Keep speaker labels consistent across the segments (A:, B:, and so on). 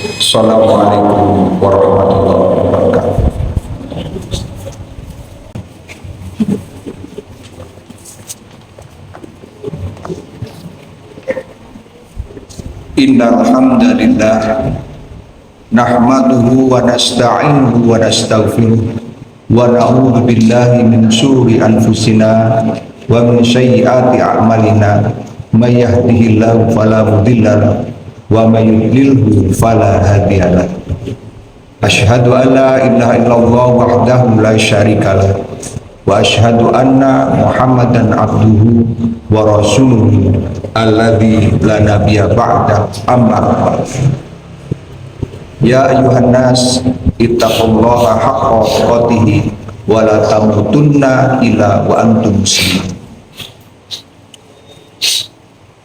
A: Assalamualaikum warahmatullahi wabarakatuh. Innal hamdalillah nahmaduhu wa nasta'inuhu wa nastaghfiruh wa na'udzu billahi min syururi anfusina wa min sayyiati a'malina may yahdihillahu fala mudilla lahu wa may yudlilhu fala hadiya lahu. Asyhadu an la ilaha illallah wahdahu la syarika lahu wa asyhadu anna Muhammadan abduhu wa rasuluhu alladzi la nabiyya ba'da, amma ba'd. Ya ayyuhan nas ittaqullaha haqqa tuqatih wa la tamutunna illa wa antum muslimun.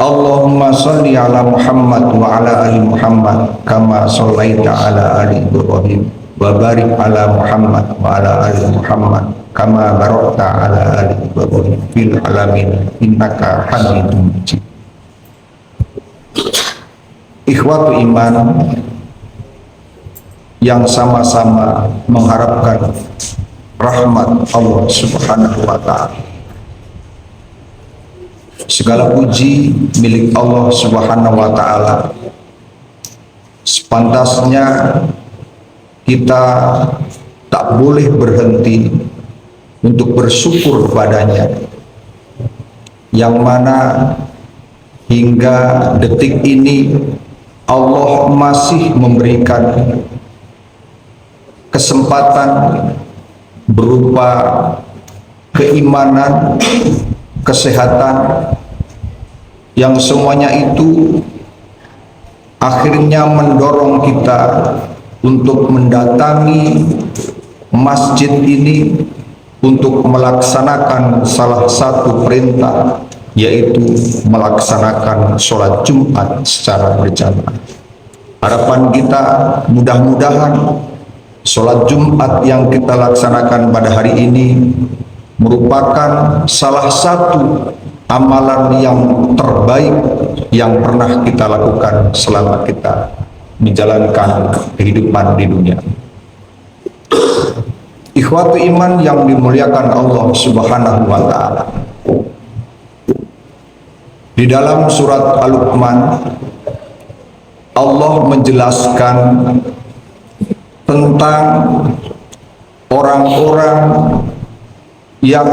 A: Allahumma shalli ala Muhammad wa ala ali Muhammad kama shallaita ala ali Ibrahim wa barik ala Muhammad wa ala ali Muhammad kama barakta ala ali Ibrahim fil alamin innaka Hamidum Majid. Ikhwatu iman yang sama-sama mengharapkan rahmat Allah Subhanahu wa ta'ala. Segala puji milik Allah Subhanahu wa ta'ala. Sepantasnya kita tak boleh berhenti untuk bersyukur padanya, yang mana hingga detik ini Allah masih memberikan kesempatan berupa keimanan, kesehatan, yang semuanya itu akhirnya mendorong kita untuk mendatangi masjid ini untuk melaksanakan salah satu perintah, yaitu melaksanakan sholat Jumat secara berjamaah. Harapan kita mudah-mudahan sholat Jumat yang kita laksanakan pada hari ini merupakan salah satu amalan yang terbaik yang pernah kita lakukan selama kita menjalankan kehidupan di dunia. Ikhwatu iman yang dimuliakan Allah Subhanahu wa ta'ala, di dalam surat Al-Luqman Allah menjelaskan tentang orang-orang yang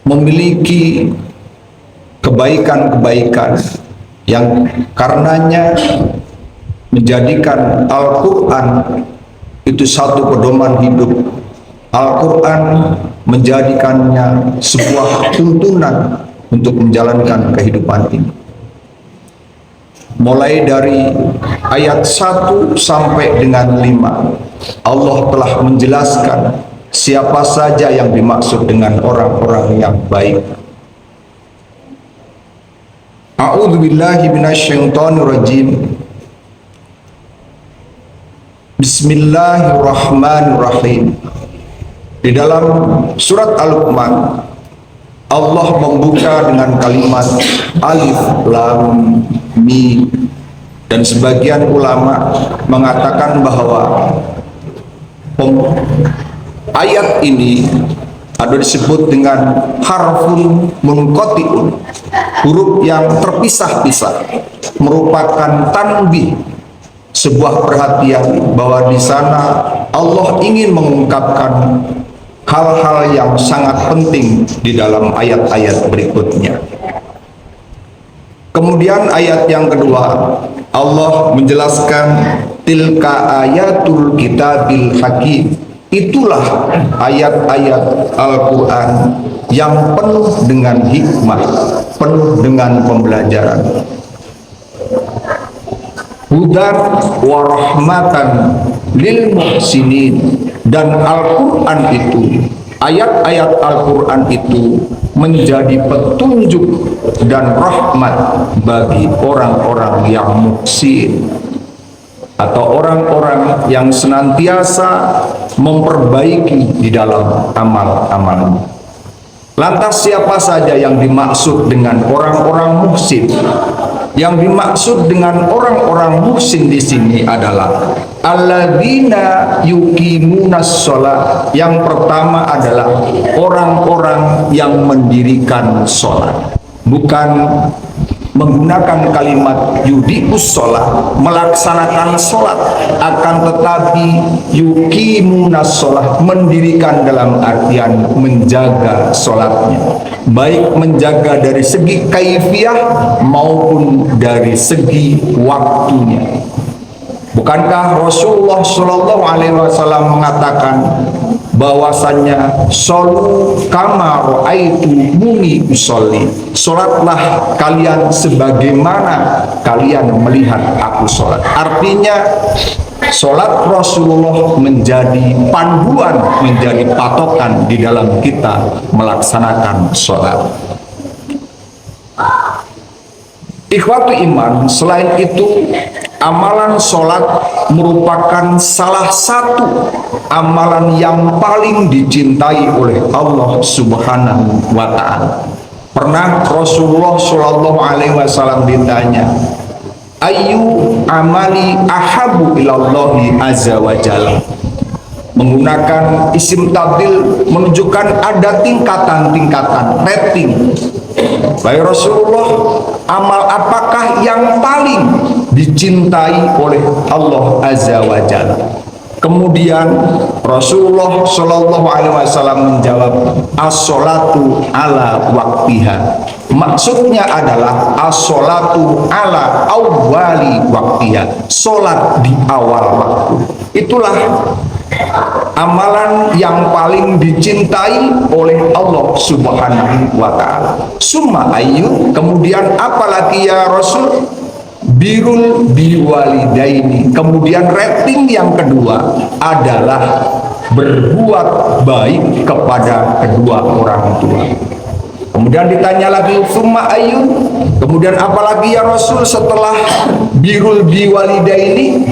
A: memiliki kebaikan-kebaikan yang karenanya menjadikan Al-Quran itu satu pedoman hidup. Al-Quran menjadikannya sebuah tuntunan untuk menjalankan kehidupan ini. Mulai dari ayat 1 sampai dengan 5, Allah telah menjelaskan siapa saja yang dimaksud dengan orang-orang yang baik. A'udzubillahi minasyaitonirrajim. Bismillahirrahmanirrahim. Di dalam surat Al-Luqman Allah membuka dengan kalimat alif lam mim, dan sebagian ulama mengatakan bahwa ayat ini ada disebut dengan harfun munqati'un, huruf yang terpisah-pisah, merupakan tanbih, sebuah perhatian bahwa di sana Allah ingin mengungkapkan hal-hal yang sangat penting di dalam ayat-ayat berikutnya. Kemudian ayat yang kedua, Allah menjelaskan tilka ayatul kitabil hakim. Itulah ayat-ayat Al-Quran yang penuh dengan hikmah, penuh dengan pembelajaran. Hudan wa rahmatan lil muhsinin. Dan Al-Quran itu, ayat-ayat Al-Quran itu menjadi petunjuk dan rahmat bagi orang-orang yang muhsin, atau orang-orang yang senantiasa memperbaiki di dalam amal-amalnya. Lantas siapa saja yang dimaksud dengan orang-orang muhsin? Yang dimaksud dengan orang-orang muhsin di sini adalah alladzina yuqimunas shalah. Yang pertama adalah orang-orang yang mendirikan sholat, bukan menggunakan kalimat yudikus sholat, melaksanakan sholat, akan tetapi yuqimunas sholat, mendirikan dalam artian menjaga sholatnya, baik menjaga dari segi kaifiyah maupun dari segi waktunya. Bukankah Rasulullah Shallallahu Alaihi Wasallam mengatakan bahwasannya sholu kama ra'aitumuni usolli, sholatlah kalian sebagaimana kalian melihat aku sholat. Artinya sholat Rasulullah menjadi panduan, menjadi patokan di dalam kita melaksanakan sholat. Ikhwatu iman, selain itu amalan sholat merupakan salah satu amalan yang paling dicintai oleh Allah Subhanahu wa Ta'ala. Pernah Rasulullah Shallallahu Alaihi Wasallam ditanya, ayu amali ahabu ilallahi azza wa jalla, menggunakan isim tabdil menunjukkan ada tingkatan-tingkatan rating. Baik Rasulullah, amal apakah yang paling dicintai oleh Allah Azza wa Jalla? Kemudian Rasulullah Shallallahu Alaihi Wasallam menjawab, as-sholatu ala waktiha. Maksudnya adalah as-sholatu ala awwali waktiha, sholat di awal waktu. Itulah amalan yang paling dicintai oleh Allah Subhanahu wa Ta'ala. Summa ayu, kemudian apalagi ya Rasul? Birul biwalidaini. Kemudian rating yang kedua adalah berbuat baik kepada kedua orang tua. Kemudian ditanya lagi, summa ayu, kemudian apalagi ya Rasul setelah birul biwalidaini?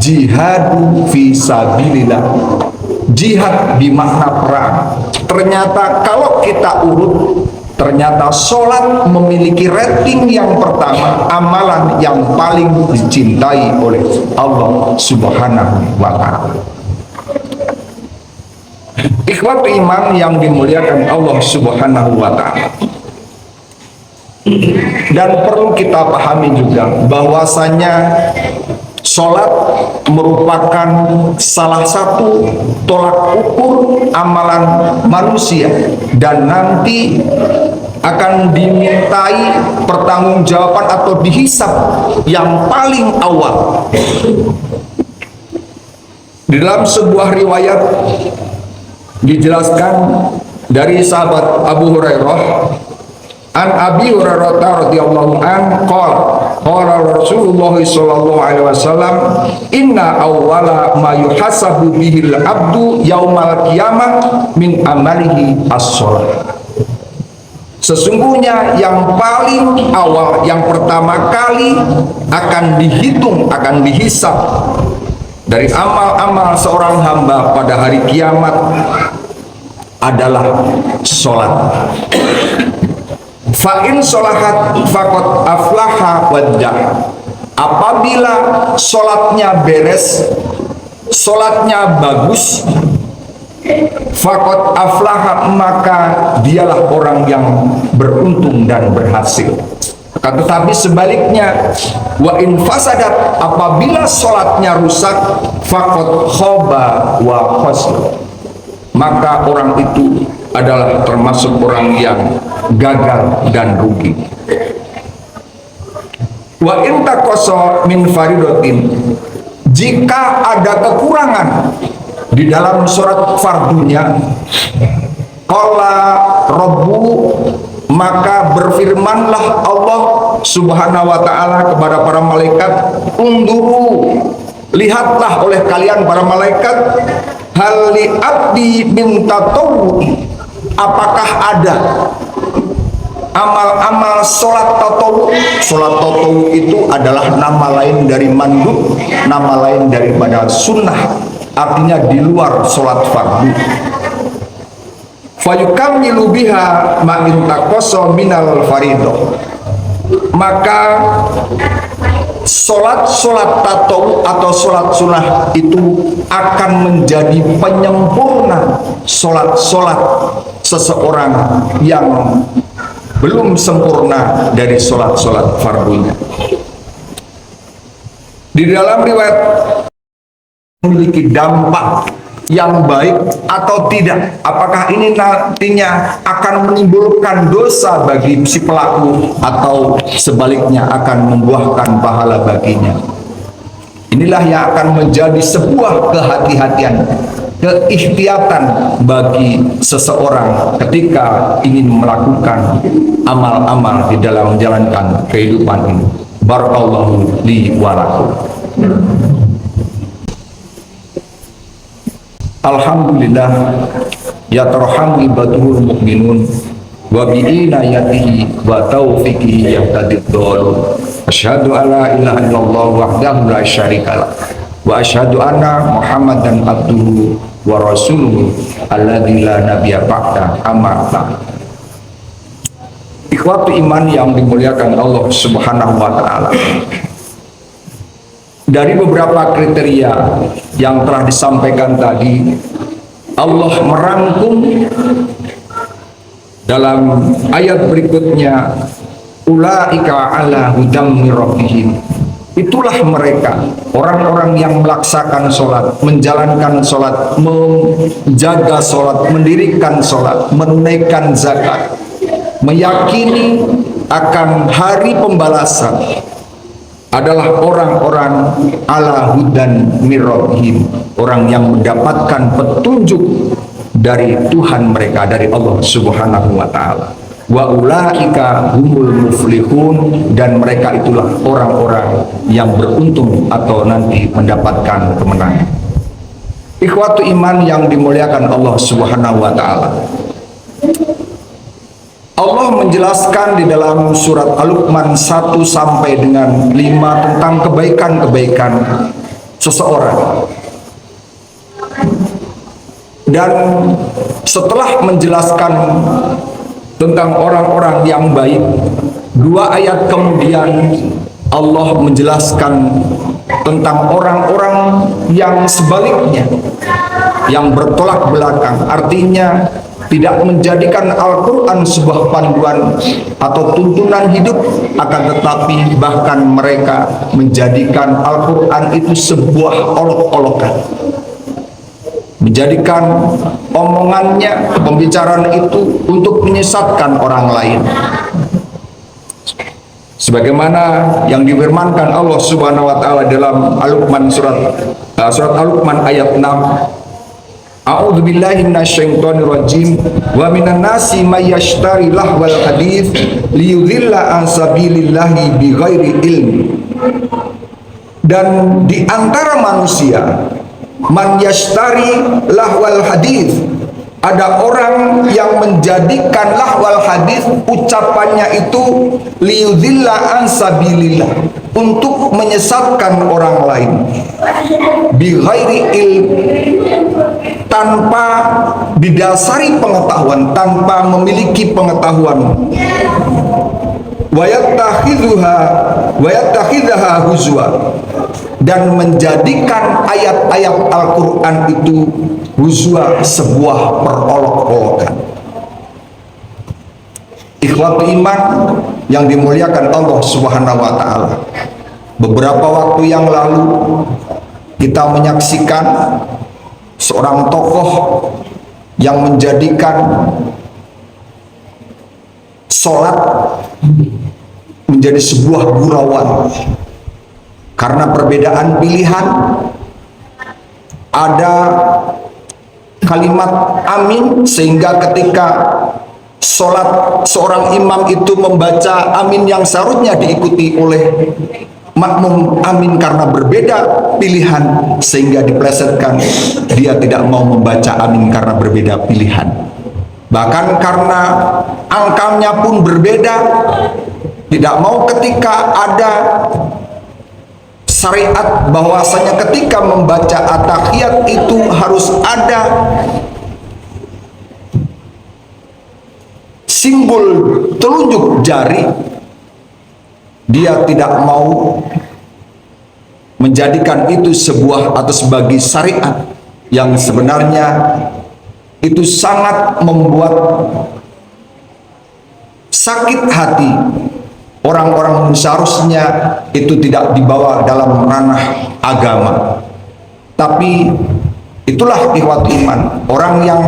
A: Jihadu fi sabilillah. Jihad bermakna perang. Ternyata kalau kita urut, ternyata sholat memiliki rating yang pertama, amalan yang paling dicintai oleh Allah Subhanahu wa Ta'ala. Ikhwatu iman yang dimuliakan Allah Subhanahu wa Ta'ala. Dan perlu kita pahami juga bahwasanya sholat merupakan salah satu tolak ukur amalan manusia, dan nanti akan dimintai pertanggungjawaban atau dihisab yang paling awal. Di dalam sebuah riwayat dijelaskan dari sahabat Abu Hurairah, an Abi Hurairah radhiyallahu an qala Rasulullah sallallahu alaihi wasallam, inna awwala ma yuhasabu bihil abdu yaumal qiyamah min amalihi as-shalah. Sesungguhnya yang paling awal, yang pertama kali akan dihitung, akan dihisab dari amal-amal seorang hamba pada hari kiamat adalah sholat. Fa'in sholahat faqad aflaha waddah. Apabila sholatnya beres, sholatnya bagus, faqad aflaha, maka dialah orang yang beruntung dan berhasil. Akan tetapi sebaliknya, wa in fasadat, apabila sholatnya rusak, faqad khaba wa khasir, maka orang itu adalah termasuk orang yang gagal dan rugi. Wa in taqassa min faridatin, jika ada kekurangan di dalam surat fardunya, qala rabbu, maka berfirmanlah Allah Subhanahu wa Ta'ala kepada para malaikat, unduru, lihatlah oleh kalian para malaikat, hal li abdi min tatawwu'i, apakah ada amal-amal sholat tatawu. Sholat tatawu itu adalah nama lain dari mandub, nama lain daripada sunnah, artinya di luar sholat fardu. Fayukammilu biha ma in taqassa minal faridah, maka solat tatawuf atau solat sunnah itu akan menjadi penyempurna solat seseorang yang belum sempurna dari solat fardunya. Di dalam riwayat memiliki dampak yang baik atau tidak, apakah ini nantinya akan menimbulkan dosa bagi si pelaku atau sebaliknya akan membuahkan pahala baginya. Inilah yang akan menjadi sebuah kehati-hatian, keihtiyatan bagi seseorang ketika ingin melakukan amal-amal di dalam menjalankan kehidupan ini. Barakallahu li wa lakum. Alhamdulillah ya tarhamu ibadul mu'minun wa bi inayatihi wa taufiqihi yahtadid dhalun. Asyhadu an la ilaha illallah wahdahu la syarikalah wa asyhadu anna Muhammadan abduhu wa rasuluhu alladzi la nabiyya ba'da amma ba'd. Ikhwatu iman yang dimuliakan Allah Subhanahu wa taala. Dari beberapa kriteria yang telah disampaikan tadi, Allah merangkum dalam ayat berikutnya, ulaika ala hudam mir rabbihim. Itulah mereka, orang-orang yang melaksanakan sholat, menjalankan sholat, menjaga sholat, mendirikan sholat, menunaikan zakat, meyakini akan hari pembalasan, adalah orang-orang ala hudan mir rabbihim, orang yang mendapatkan petunjuk dari Tuhan mereka, dari Allah Subhanahu wa taala. Wa ulaika humul muflihun, dan mereka itulah orang-orang yang beruntung atau nanti mendapatkan kemenangan. Ikhwatu iman yang dimuliakan Allah Subhanahu wa taala. Allah menjelaskan di dalam surat Al-Luqman 1 sampai dengan 5 tentang kebaikan-kebaikan seseorang. Dan setelah menjelaskan tentang orang-orang yang baik, 2 ayat kemudian Allah menjelaskan tentang orang-orang yang sebaliknya, yang bertolak belakang, artinya tidak menjadikan Al-Quran sebuah panduan atau tuntunan hidup, akan tetapi bahkan mereka menjadikan Al-Quran itu sebuah olok-olokan, menjadikan omongannya, pembicaraan itu untuk menyesatkan orang lain. Sebagaimana yang difirmankan Allah Subhanahu wa taala dalam Al-Luqman surat Al-Luqman ayat 6, A'udzu billahi minasyaitonir rajim wa minan nasi may yashtari lahwal hadits liyudhilla an sabilillahi bighairi ilm. Dan di antara manusia man yashtari lahwal hadits, ada orang yang menjadikan lahwal hadits, ucapannya itu liyudhilla an sabilillah, untuk menyesatkan orang lain, bighairi ilm, tanpa didasari pengetahuan, tanpa memiliki pengetahuan. Wayattakhidhaha huzwa, dan menjadikan ayat-ayat Al-Quran itu huzwa, sebuah perolok-olokan. Ikhwatu iman yang dimuliakan Allah Subhanahu wa taala, beberapa waktu yang lalu kita menyaksikan seorang tokoh yang menjadikan sholat menjadi sebuah gurauan karena perbedaan pilihan. Ada kalimat amin, sehingga ketika sholat seorang imam itu membaca amin yang seharusnya diikuti oleh makmum amin, karena berbeda pilihan sehingga diplesetkan, dia tidak mau membaca amin karena berbeda pilihan. Bahkan karena angkanya pun berbeda, tidak mau ketika ada syariat bahwasanya ketika membaca at-tahiyat itu harus ada simbol telunjuk jari, dia tidak mau menjadikan itu sebuah atau sebagai syariat yang sebenarnya itu sangat membuat sakit hati orang-orang yang seharusnya itu tidak dibawa dalam ranah agama. Tapi itulah ikhwatul iman, orang yang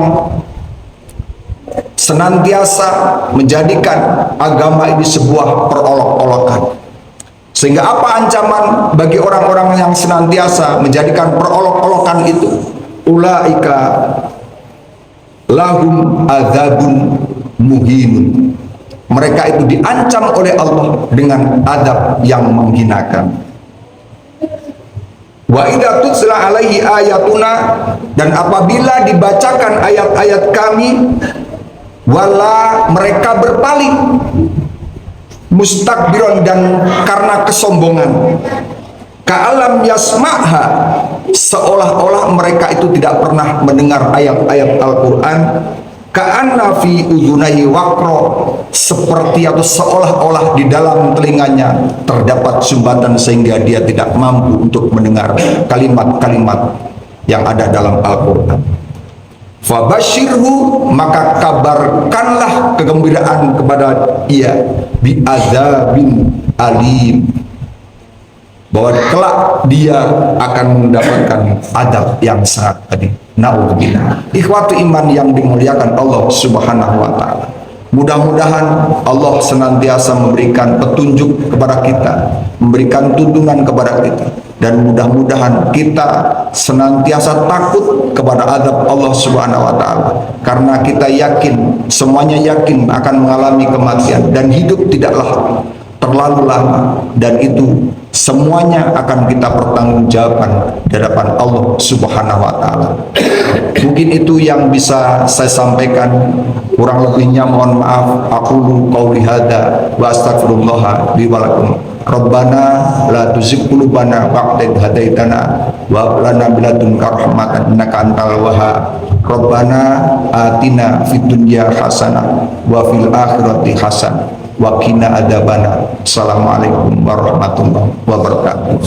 A: senantiasa menjadikan agama ini sebuah perolok-olokan. Sehingga apa ancaman bagi orang-orang yang senantiasa menjadikan perolok-olokan itu? Ulaika lahum adzabun muhinun. Mereka itu diancam oleh Allah dengan adab yang menghinakan. Wa idza tutla alaihi ayatuna, dan apabila dibacakan ayat-ayat kami, wala, mereka berpaling, mustakbiron, dan karena kesombongan, ka'alam yasma'ha, seolah-olah mereka itu tidak pernah mendengar ayat-ayat Al-Quran, ka'anna fi udhunai waqro, seperti atau seolah-olah di dalam telinganya terdapat sumbatan sehingga dia tidak mampu untuk mendengar kalimat-kalimat yang ada dalam Al-Quran. Fabashirhu, maka kabarkanlah kegembiraan kepada ia, bi'adzabin alim, bahwa kelak dia akan mendapatkan adab yang sangat pedih. Na'udzubillah. Ikhwatu iman yang dimuliakan Allah Subhanahu wa taala. Mudah-mudahan Allah senantiasa memberikan petunjuk kepada kita, memberikan tuntunan kepada kita, dan mudah-mudahan kita senantiasa takut kepada azab Allah Subhanahu wa taala, karena kita yakin, semuanya yakin akan mengalami kematian, dan hidup tidaklah terlalu lama, dan itu semuanya akan kita pertanggungjawabkan di hadapan Allah Subhanahu wa taala. Mungkin itu yang bisa saya sampaikan, kurang lebihnya mohon maaf. Aqulu qauli hadza wa astaghfirullah li wa lakum. Rabbana la tuzigh qulubana ba'da idh hadaitana wa hab lana min ladunka rahmatan innaka antal wahhab. Rabbana atina fid dunya hasanah wa fil akhirati hasanah wa qina adzabannar. Assalamualaikum warahmatullahi wabarakatuh.